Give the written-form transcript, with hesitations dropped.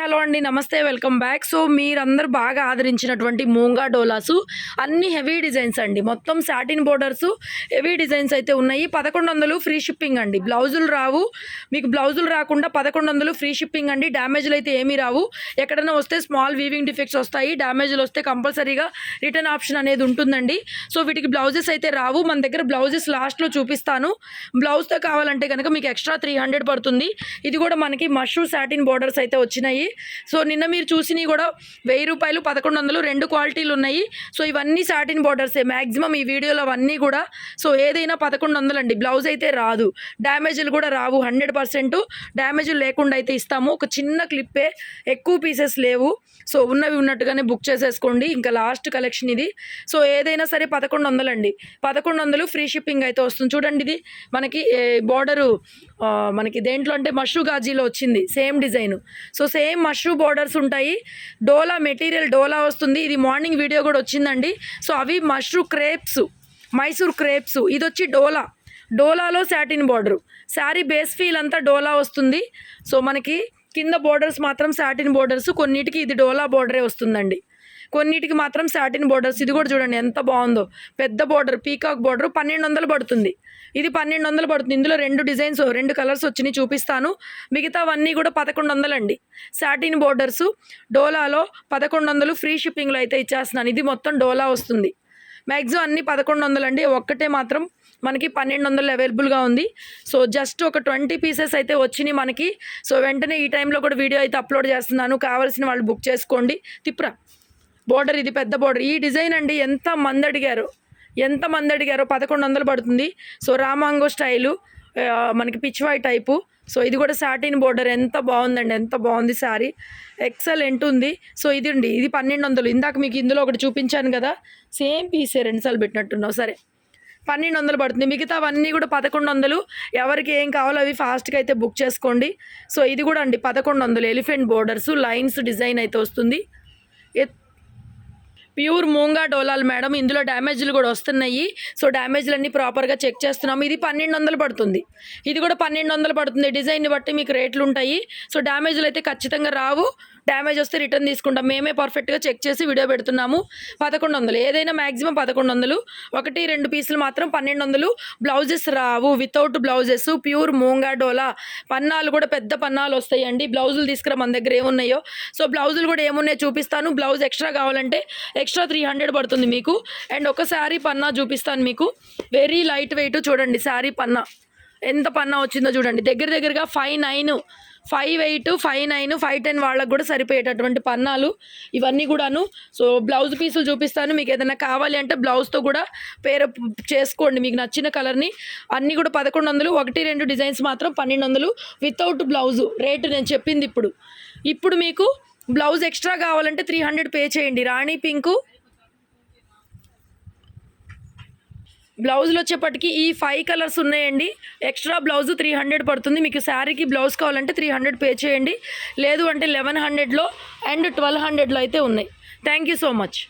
Hello అండి, నమస్తే, welcome back. So మీరందరూ బాగా ఆదరించినటువంటి మూంగా డోలాసు అన్ని హెవీ డిజైన్స్ అండి. మొత్తం సాటిన్ బోర్డర్స్ హెవీ డిజైన్స్ అయితే ఉన్నాయి. 1100 ఫ్రీ షిప్పింగ్ అండి. బ్లౌజులు రావు, మీకు బ్లౌజులు రాకుండా 1100 ఫ్రీ షిప్పింగ్ అండి. డ్యామేజ్లు అయితే ఏమీ రావు. ఎక్కడైనా వస్తే స్మాల్ వీవింగ్ డిఫెక్ట్స్ వస్తాయి. డ్యామేజ్లు వస్తే కంపల్సరీగా రిటర్న్ ఆప్షన్ అనేది ఉంటుందండి. సో వీటికి బ్లౌజెస్ అయితే రావు. మన దగ్గర బ్లౌజెస్ లాస్ట్లో చూపిస్తాను. బ్లౌజ్తో కావాలంటే కనుక మీకు ఎక్స్ట్రా 300 పడుతుంది. ఇది కూడా మనకి మష్రూ సాటిన్ బోర్డర్స్ అయితే వచ్చినాయి. సో నిన్న మీరు చూసినవి కూడా 1000 రూపాయలు, 1100 రెండు క్వాలిటీలు ఉన్నాయి. సో ఇవన్నీ సాటిన్ బోర్డర్సే మ్యాక్సిమం ఈ వీడియోలో అవన్నీ కూడా. సో ఏదైనా 1100 అండి. బ్లౌజ్ అయితే రాదు, డ్యామేజ్లు కూడా రావు. 100% డ్యామేజ్లు లేకుండా అయితే ఇస్తాము. ఒక చిన్న క్లిప్పే, ఎక్కువ పీసెస్ లేవు. సో ఉన్నవి ఉన్నట్టుగానే బుక్ చేసేసుకోండి. ఇంకా లాస్ట్ కలెక్షన్ ఇది. సో ఏదైనా సరే 1100 అండి. 1100 ఫ్రీ షిప్పింగ్ అయితే వస్తుంది. చూడండి, ఇది మనకి బోర్డరు మనకి దేంట్లో అంటే మష్రూ గాజీలో వచ్చింది same design. So same mashru borders ఉంటాయి. డోలా మెటీరియల్ డోలా వస్తుంది. ఇది మార్నింగ్ వీడియో కూడా వచ్చిందండి. సో అవి మష్రూ క్రేప్స్, మైసూర్ క్రేప్స్. ఇది వచ్చి డోలాలో satin border. Sari base feel అంతా డోలా వస్తుంది. సో మనకి కింద బోర్డర్స్ మాత్రం సాటిన్ బోర్డర్స్. కొన్నిటికి ఇది డోలా బోర్డరే వస్తుందండి, కొన్నిటికి మాత్రం సాటిన్ బోర్డర్స్. ఇది కూడా చూడండి ఎంత బాగుందో, పెద్ద బోర్డర్, పీకాక్ బోర్డర్. 1200 పడుతుంది. ఇది 1200 పడుతుంది. ఇందులో రెండు డిజైన్స్, రెండు కలర్స్ వచ్చినాయి, చూపిస్తాను. మిగతావన్నీ కూడా 1100 అండి. సాటిన్ బోర్డర్స్ డోలాలో 1100 ఫ్రీ షిప్పింగ్లో అయితే ఇచ్చేస్తున్నాను. ఇది మొత్తం డోలా వస్తుంది. మ్యాక్సిమం అన్నీ 1100 అండి. ఒక్కటే మాత్రం మనకి 1200 అవైలబుల్గా ఉంది. సో జస్ట్ ఒక 20 పీసెస్ అయితే వచ్చినాయి మనకి. సో వెంటనే ఈ టైంలో కూడా వీడియో అయితే అప్లోడ్ చేస్తున్నాను. కావాల్సిన వాళ్ళు బుక్ చేసుకోండి. తిప్రా బోర్డర్, ఇది పెద్ద బోర్డర్. ఈ డిజైన్ అండి ఎంతమంది అడిగారు 1100 పడుతుంది. సో రామాంగో స్టైలు, మనకి పిచ్వాయ్ టైపు. సో ఇది కూడా సాటిన్ బోర్డర్. ఎంత బాగుందండి, ఎంత బాగుంది శారీ, ఎక్సలెంట్ ఉంది. సో ఇది అండి, ఇది 1200. ఇందాక మీకు ఇందులో ఒకటి చూపించాను కదా, సేమ్ పీసే, రెండుసార్లు పెట్టినట్టున్నావు. సరే 1200 పడుతుంది. మిగతావన్నీ కూడా 1100. ఎవరికి ఏం కావాలో అవి ఫాస్ట్గా అయితే బుక్ చేసుకోండి. సో ఇది కూడా అండి 1100 ఎలిఫెంట్ బోర్డర్స్, లైన్స్ డిజైన్ అయితే వస్తుంది. Pure మూంగా డోలాలు madam. ఇందులో డ్యామేజ్లు కూడా వస్తున్నాయి. సో డ్యామేజ్లన్నీ ప్రాపర్గా చెక్ చేస్తున్నాము. ఇది 1200 పడుతుంది. ఇది కూడా 1200 పడుతుంది. డిజైన్ని బట్టి మీకు రేట్లు ఉంటాయి. సో డ్యామేజ్లు అయితే ఖచ్చితంగా రావు. డ్యామేజ్ వస్తే రిటర్న్ తీసుకుంటాం. మేమే పర్ఫెక్ట్గా చెక్ చేసి వీడియో పెడుతున్నాము. 1100 ఏదైనా మ్యాక్సిమం 1100. 1-2 పీసులు మాత్రం 1200. బ్లౌజెస్ రావు, వితౌట్ బ్లౌజెస్. ప్యూర్ మూంగా డోలా. పన్నాలు కూడా పెద్ద పన్నాలు వస్తాయండి. బ్లౌజులు తీసుకురా, మన దగ్గర ఏమున్నాయో. సో బ్లౌజులు కూడా ఏమున్నాయో చూపిస్తాను. బ్లౌజ్ ఎక్స్ట్రా కావాలంటే ఎక్స్ట్రా 300 పడుతుంది మీకు. అండ్ ఒక శారీ పన్నా చూపిస్తాను మీకు. Very light weight. చూడండి శారీ పన్నా ఎంత పన్నా వచ్చిందో చూడండి. దగ్గరగా 5'9", 5'8", 5'9", 5'10" వాళ్ళకు కూడా సరిపోయేటటువంటి పన్నాలు ఇవన్నీ కూడాను. సో బ్లౌజ్ పీసులు చూపిస్తాను. మీకు ఏదైనా కావాలి అంటే బ్లౌజ్తో కూడా పేరు చేసుకోండి, మీకు నచ్చిన కలర్ని. అన్నీ కూడా 1100. 1-2 డిజైన్స్ మాత్రం 1200 వితౌట్ బ్లౌజు. రేటు నేను చెప్పింది. ఇప్పుడు మీకు బ్లౌజ్ ఎక్స్ట్రా కావాలంటే 300 పే చేయండి. రాణి పింకు బ్లౌజులు వచ్చేప్పటికి ఈ 5 కలర్స్ ఉన్నాయండి. ఎక్స్ట్రా బ్లౌజు 300 పడుతుంది. మీకు శారీకి బ్లౌజ్ కావాలంటే 300 పే చేయండి. లేదు అంటే 1100లో అండ్ 1200లో అయితే ఉన్నాయి. Thank you so much.